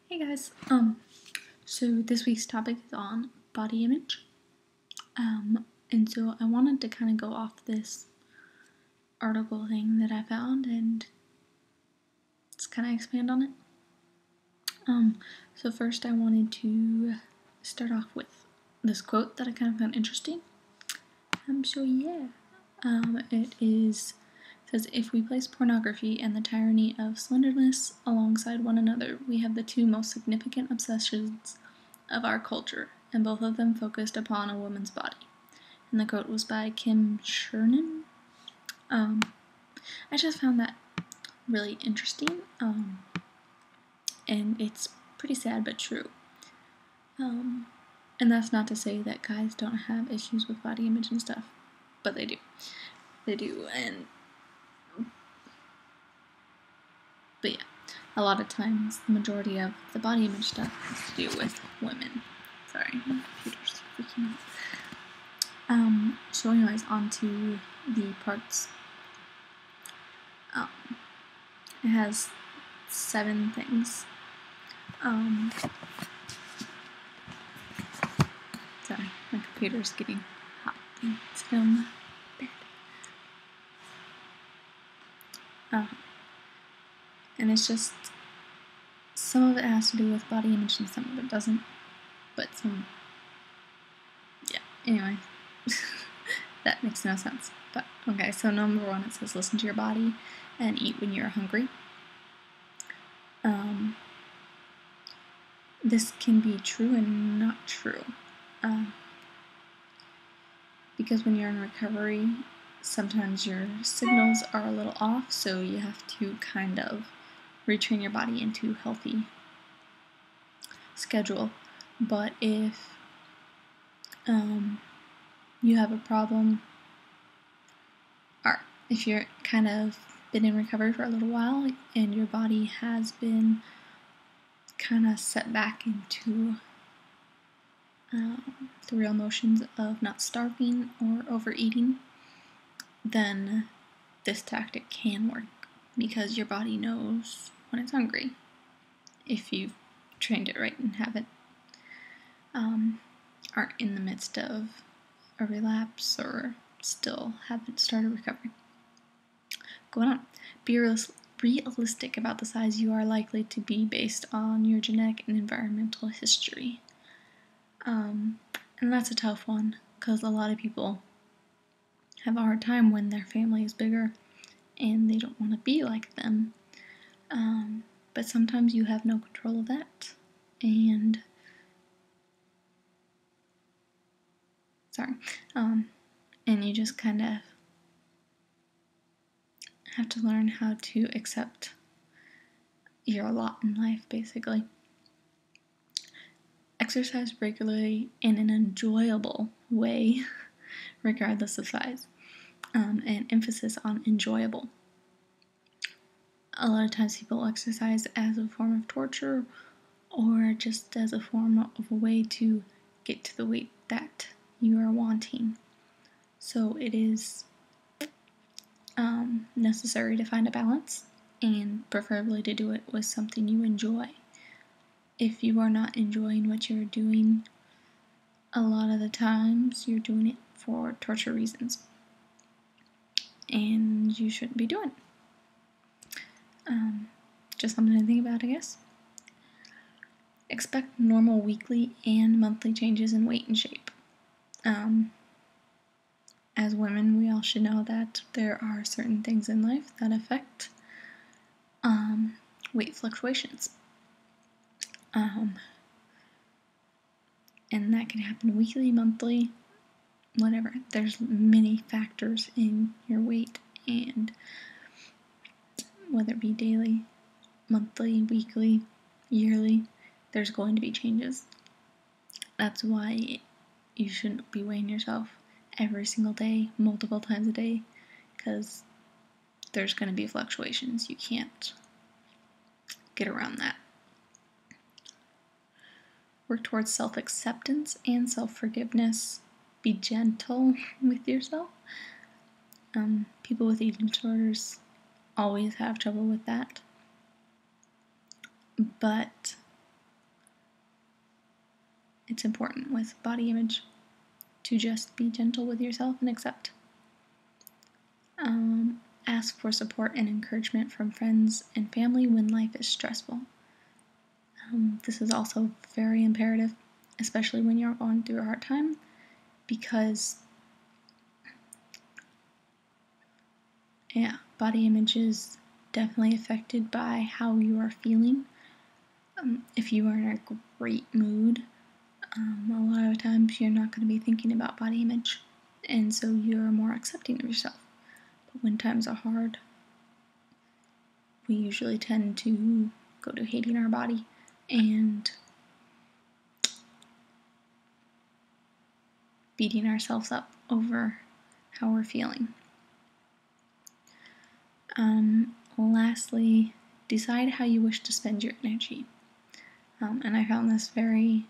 Hey guys, so this week's topic is on body image. And so I wanted to kind of go off this article thing that I found and just kind of expand on it. So first I wanted to start off with this quote that I kind of found interesting. It says, if we place pornography and the tyranny of slenderness alongside one another, we have the two most significant obsessions of our culture, and both of them focused upon a woman's body. And the quote was by Kim Chernin. I just found that really interesting, and it's pretty sad but true. And that's not to say that guys don't have issues with body image and stuff, but they do. But yeah, a lot of times the majority of the body image stuff has to do with women. Sorry, my computer's freaking out. So anyways, on to the parts. It has 7 things. Sorry, my computer's getting hot. It's on the bed. And it's just, some of it has to do with body image and some of it doesn't. But anyway. That makes no sense. But okay, so number 1, it says listen to your body and eat when you're hungry. This can be true and not true. Because when you're in recovery, sometimes your signals are a little off, so you have to kind of retrain your body into a healthy schedule. But if you have a problem, or if you're kind of been in recovery for a little while and your body has been kind of set back into the real motions of not starving or overeating, then this tactic can work because your body knows when it's hungry if you've trained it right and haven't aren't in the midst of a relapse or still haven't started recovery. Going on. Be realistic about the size you are likely to be based on your genetic and environmental history. And that's a tough one because a lot of people have a hard time when their family is bigger and they don't want to be like them. But sometimes you have no control of that. And you just kind of have to learn how to accept your lot in life, basically. Exercise regularly in an enjoyable way, regardless of size, and emphasis on enjoyable. A lot of times people exercise as a form of torture or just as a form of a way to get to the weight that you are wanting. So it is necessary to find a balance and preferably to do it with something you enjoy. If you are not enjoying what you're doing, a lot of the times you're doing it for torture reasons. And you shouldn't be doing it. Just something to think about, I guess. Expect normal weekly and monthly changes in weight and shape. As women, we all should know that there are certain things in life that affect weight fluctuations. And that can happen weekly, monthly, whatever. There's many factors in your weight, and whether it be daily, monthly, weekly, yearly, there's going to be changes. That's why you shouldn't be weighing yourself every single day, multiple times a day, because there's going to be fluctuations. You can't get around that. Work towards self-acceptance and self-forgiveness. Be gentle with yourself. People with eating disorders always have trouble with that. But it's important with body image to just be gentle with yourself and accept. Ask for support and encouragement from friends and family when life is stressful. This is also very imperative, especially when you're going through a hard time, because body image is definitely affected by how you are feeling. If you are in a great mood, a lot of times you're not going to be thinking about body image, and so you're more accepting of yourself. But when times are hard, we usually tend to go to hating our body and beating ourselves up over how we're feeling. Lastly, decide how you wish to spend your energy. And I found this very,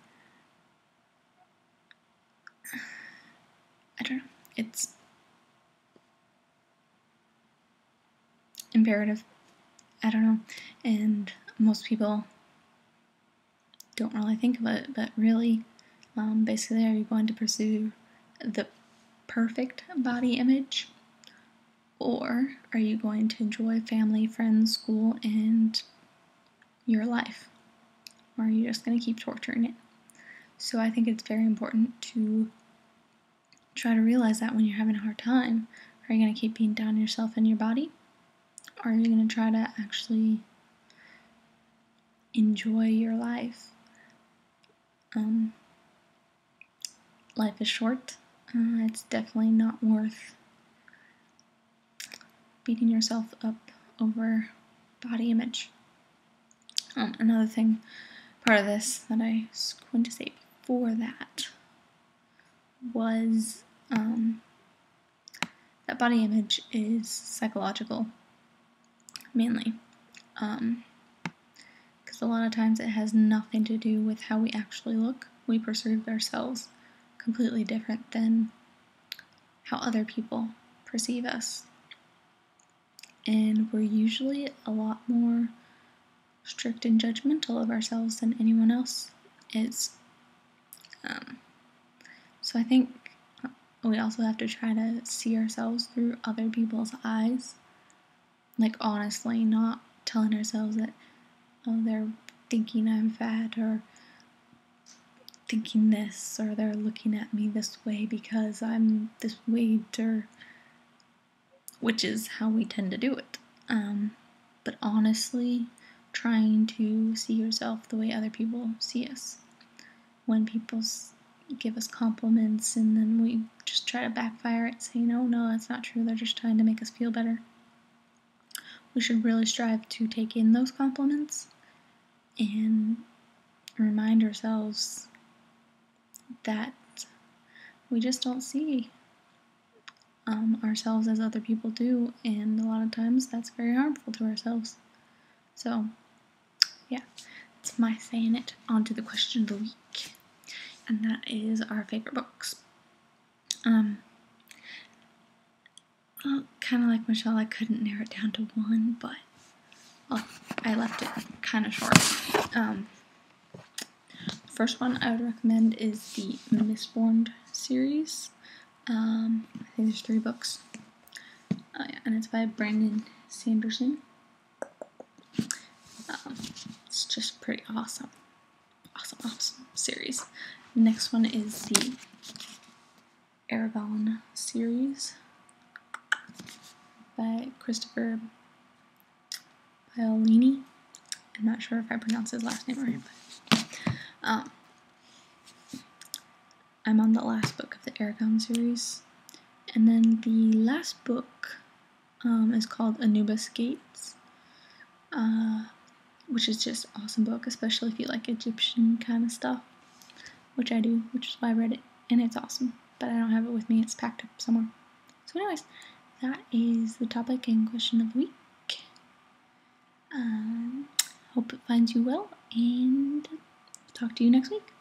it's imperative. And most people don't really think of it, but really, basically, are you going to pursue the perfect body image, or are you going to enjoy family, friends, school, and your life? Or are you just going to keep torturing it? So I think it's very important to try to realize that when you're having a hard time. Are you going to keep being down on yourself and your body? Or are you going to try to actually enjoy your life? Life is short. It's definitely not worth beating yourself up over body image. Another thing, part of this that I was going to say before that was that body image is psychological, mainly. Because a lot of times it has nothing to do with how we actually look. We perceive ourselves completely different than how other people perceive us. And we're usually a lot more strict and judgmental of ourselves than anyone else is. So I think we also have to try to see ourselves through other people's eyes. Like, honestly, not telling ourselves that, oh, they're thinking I'm fat, or thinking this, or they're looking at me this way because I'm this weight, or which is how we tend to do it. But honestly, trying to see yourself the way other people see us. When people give us compliments and then we just try to backfire it, saying, oh no, that's not true, they're just trying to make us feel better. We should really strive to take in those compliments and remind ourselves that we just don't see ourselves as other people do, and a lot of times that's very harmful to ourselves. So, yeah, it's my saying it. On to the question of the week, and that is our favorite books. Well, kind of like Michelle, I couldn't narrow it down to one, but I left it kind of short. First one I would recommend is the Mistborn series. I think there's 3 books. And it's by Brandon Sanderson. It's just pretty awesome. Awesome series. Next one is the Aragon series by Christopher Paolini. I'm not sure if I pronounced his last name right, but I'm on the last book of the Aragon series. And then the last book is called Anubis Gates, which is just an awesome book, especially if you like Egyptian kind of stuff, which I do, which is why I read it, and it's awesome, but I don't have it with me, it's packed up somewhere. So anyways, that is the topic and question of the week. Hope it finds you well, and talk to you next week.